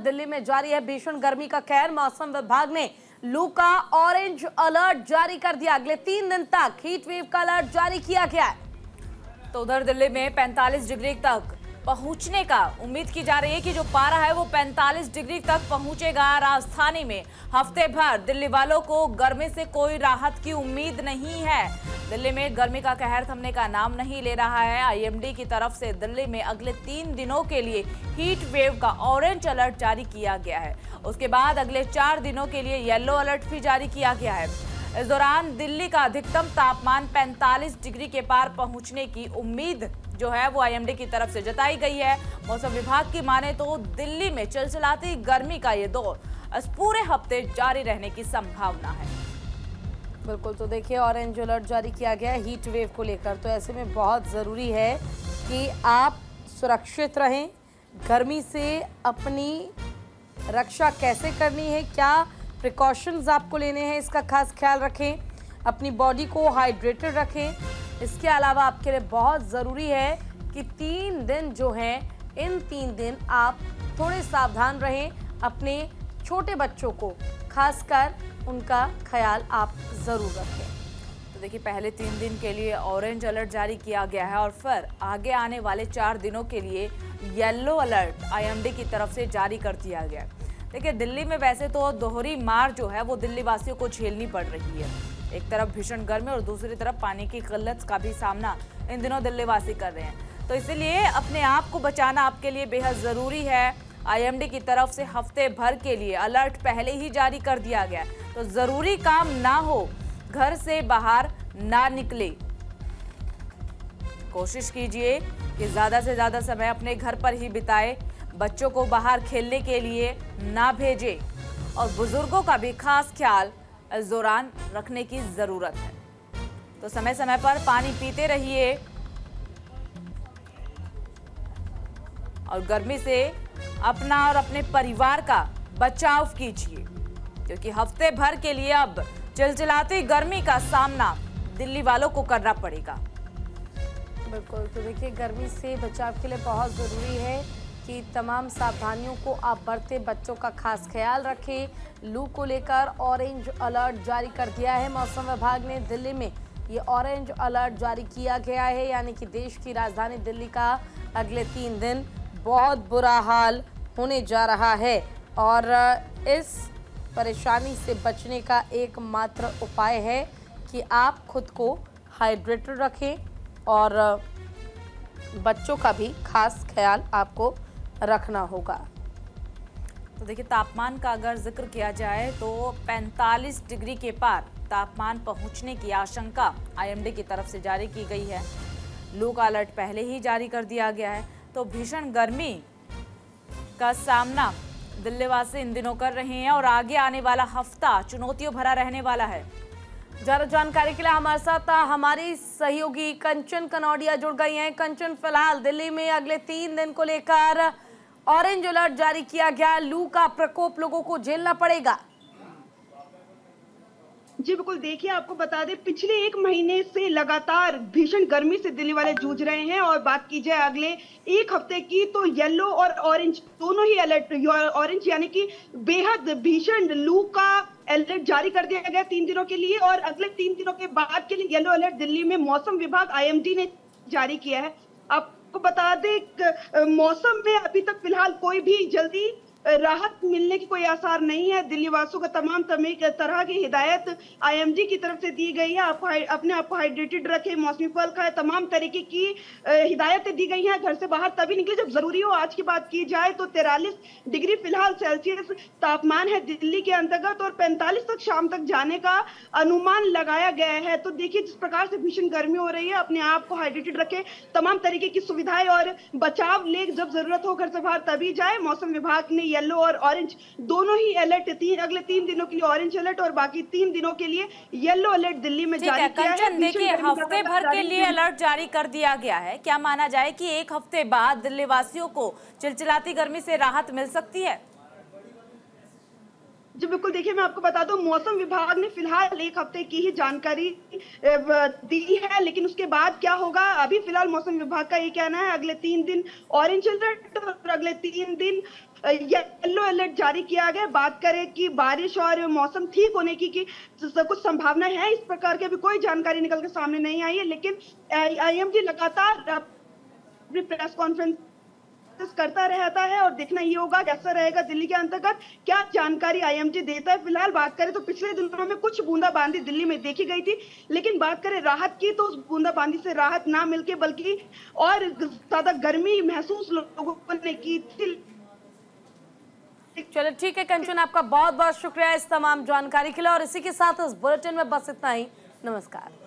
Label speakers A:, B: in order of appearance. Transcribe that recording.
A: दिल्ली में जारी है भीषण गर्मी का कहर। मौसम विभाग ने लू का ऑरेंज अलर्ट जारी कर दिया। अगले 3 दिन तक हीट वेव का अलर्ट जारी किया गया है।
B: तो उधर दिल्ली में 45 डिग्री तक पहुंचने का उम्मीद की जा रही है कि जो पारा है वो 45 डिग्री तक पहुंचेगा। राजधानी में हफ्ते भर दिल्ली वालों को गर्मी से कोई राहत की उम्मीद नहीं है। दिल्ली में गर्मी का कहर थमने का नाम नहीं ले रहा है। आईएमडी की तरफ से दिल्ली में अगले 3 दिनों के लिए हीट वेव का ऑरेंज अलर्ट जारी किया गया है। उसके बाद अगले 4 दिनों के लिए येलो अलर्ट भी जारी किया गया है। इस दौरान दिल्ली का अधिकतम तापमान 45 डिग्री के पार पहुंचने की उम्मीद जो है वो आईएमडी की तरफ से जताई गई है। मौसम विभाग की माने तो दिल्ली में चिलचिलाती गर्मी का ये दौर इस पूरे हफ्ते जारी रहने की संभावना है।
A: बिल्कुल, तो देखिए ऑरेंज अलर्ट जारी किया गया है हीट वेव को लेकर। तो ऐसे में बहुत ज़रूरी है कि आप सुरक्षित रहें। गर्मी से अपनी रक्षा कैसे करनी है, क्या प्रिकॉशंस आपको लेने हैं, इसका खास ख्याल रखें। अपनी बॉडी को हाइड्रेटेड रखें। इसके अलावा आपके लिए बहुत ज़रूरी है कि 3 दिन जो हैं, इन 3 दिन आप थोड़े सावधान रहें। अपने छोटे बच्चों को खासकर उनका ख्याल आप ज़रूर रखें।
B: तो देखिए पहले 3 दिन के लिए ऑरेंज अलर्ट जारी किया गया है और फिर आगे आने वाले 4 दिनों के लिए येलो अलर्ट आईएमडी की तरफ से जारी कर दिया गया है। देखिए दिल्ली में वैसे तो दोहरी मार जो है वो दिल्ली वासियों को झेलनी पड़ रही है। एक तरफ भीषण गर्मी और दूसरी तरफ पानी की किल्लत का भी सामना इन दिनों दिल्ली वासी कर रहे हैं। तो इसलिए अपने आप को बचाना आपके लिए बेहद ज़रूरी है। आईएमडी की तरफ से हफ्ते भर के लिए अलर्ट पहले ही जारी कर दिया गया है। तो ज़रूरी काम ना हो, घर से बाहर ना निकले। कोशिश कीजिए कि ज़्यादा से ज़्यादा समय अपने घर पर ही बिताए। बच्चों को बाहर खेलने के लिए ना भेजें और बुजुर्गों का भी खास ख्याल इस दौरान रखने की ज़रूरत है। तो समय समय पर पानी पीते रहिए और गर्मी से अपना और अपने परिवार का बचाव कीजिए, क्योंकि हफ्ते भर के लिए अब चिलचिलाती गर्मी का सामना दिल्ली वालों को करना पड़ेगा।
A: बिल्कुल, तो देखिए गर्मी से बचाव के लिए बहुत ज़रूरी है कि तमाम सावधानियों को आप बरतें। बच्चों का खास ख्याल रखें। लू को लेकर ऑरेंज अलर्ट जारी कर दिया है मौसम विभाग ने। दिल्ली में ये ऑरेंज अलर्ट जारी किया गया है, यानी कि देश की राजधानी दिल्ली का अगले 3 दिन बहुत बुरा हाल होने जा रहा है। और इस परेशानी से बचने का एकमात्र उपाय है कि आप खुद को हाइड्रेटेड रखें और बच्चों का भी खास ख्याल आपको रखना होगा।
B: तो देखिए तापमान का अगर जिक्र किया जाए तो 45 डिग्री के पार तापमान पहुंचने की आशंका आईएमडी की तरफ से जारी की गई है। लू का अलर्ट पहले ही जारी कर दिया गया है। तो भीषण गर्मी का सामना दिल्ली वासी इन दिनों कर रहे हैं और आगे आने वाला हफ्ता चुनौतियों भरा रहने वाला है।
A: ज्यादा जानकारी के लिए हमारे साथ हमारी सहयोगी कंचन कनौडिया जुड़ गई हैं। कंचन, फिलहाल दिल्ली में अगले 3 दिन को लेकर ऑरेंज अलर्ट जारी किया गया। लू का प्रकोप लोगों को झेलना पड़ेगा।
C: जी बिल्कुल, देखिए आपको बता दें पिछले 1 महीने से लगातार भीषण गर्मी से दिल्ली वाले जूझ रहे हैं। और बात की जाए अगले 1 हफ्ते की तो येलो और ऑरेंज दोनों ही अलर्ट, ऑरेंज यानी कि बेहद भीषण लू का अलर्ट जारी कर दिया गया 3 दिनों के लिए। और अगले 3 दिनों के बाद के लिए येलो अलर्ट दिल्ली में मौसम विभाग आईएमडी ने जारी किया है। आपको बता दें मौसम में अभी तक फिलहाल कोई भी जल्दी राहत मिलने की कोई आसार नहीं है। दिल्ली वासियों को तमाम तरह की हिदायत आईएमडी की तरफ से दी गई है। आपको अपने आप को हाइड्रेटेड रखें, मौसमी फल खाएं, तमाम तरीके की हिदायतें दी गई हैं। घर से बाहर तभी निकले जब जरूरी हो। आज की बात की जाए तो 43 डिग्री फिलहाल सेल्सियस तापमान है दिल्ली के अंतर्गत और 45 तक शाम तक जाने का अनुमान लगाया गया है। तो देखिए जिस प्रकार से भीषण गर्मी हो रही है, अपने आप को हाइड्रेटेड रखें, तमाम तरीके की सुविधाएं और बचाव ले, जब जरूरत हो घर से बाहर तभी जाए। मौसम विभाग ने येलो और ऑरेंज दोनों ही अलर्ट अगले 3 दिनों के लिए ऑरेंज अलर्ट और बाकी 3 दिनों के लिए येलो अलर्ट दिल्ली में जारी किया है।
B: देखिए हफ्ते भर के लिए अलर्ट जारी कर दिया गया है। क्या माना जाए कि 1 हफ्ते बाद दिल्ली वासियों को चिलचिलाती गर्मी से राहत मिल सकती है?
C: जी बिल्कुल, देखिए मैं आपको बता दूं, मौसम विभाग ने फिलहाल 1 हफ्ते की ही जानकारी दी है, लेकिन उसके बाद क्या होगा, अभी फिलहाल मौसम विभाग का ये कहना है अगले 3 दिन ऑरेंज अलर्ट और अगले 3 दिन येलो अलर्ट जारी किया गया। बात करें कि बारिश और मौसम ठीक होने की कुछ संभावना है, इस प्रकार की अभी कोई जानकारी निकल के सामने नहीं आई है, लेकिन आईएमडी लगातार अपनी प्रेस कॉन्फ्रेंस करता रहता है और देखना ये होगा कैसा रहेगा दिल्ली के अंतर्गत क्या जानकारी आईएमडी देता है। फिलहाल बात करें तो पिछले दिनों में कुछ बूंदाबांदी दिल्ली में देखी गई थी, लेकिन बात करें राहत की तो उस बूंदाबांदी से राहत ना मिलके बल्कि और ज्यादा गर्मी महसूस लोगों ने की थी।
A: चलो ठीक है कंचन, आपका बहुत बहुत शुक्रिया इस तमाम जानकारी के लिए और इसी के साथ इस बुलेटिन में बस इतना ही। नमस्कार।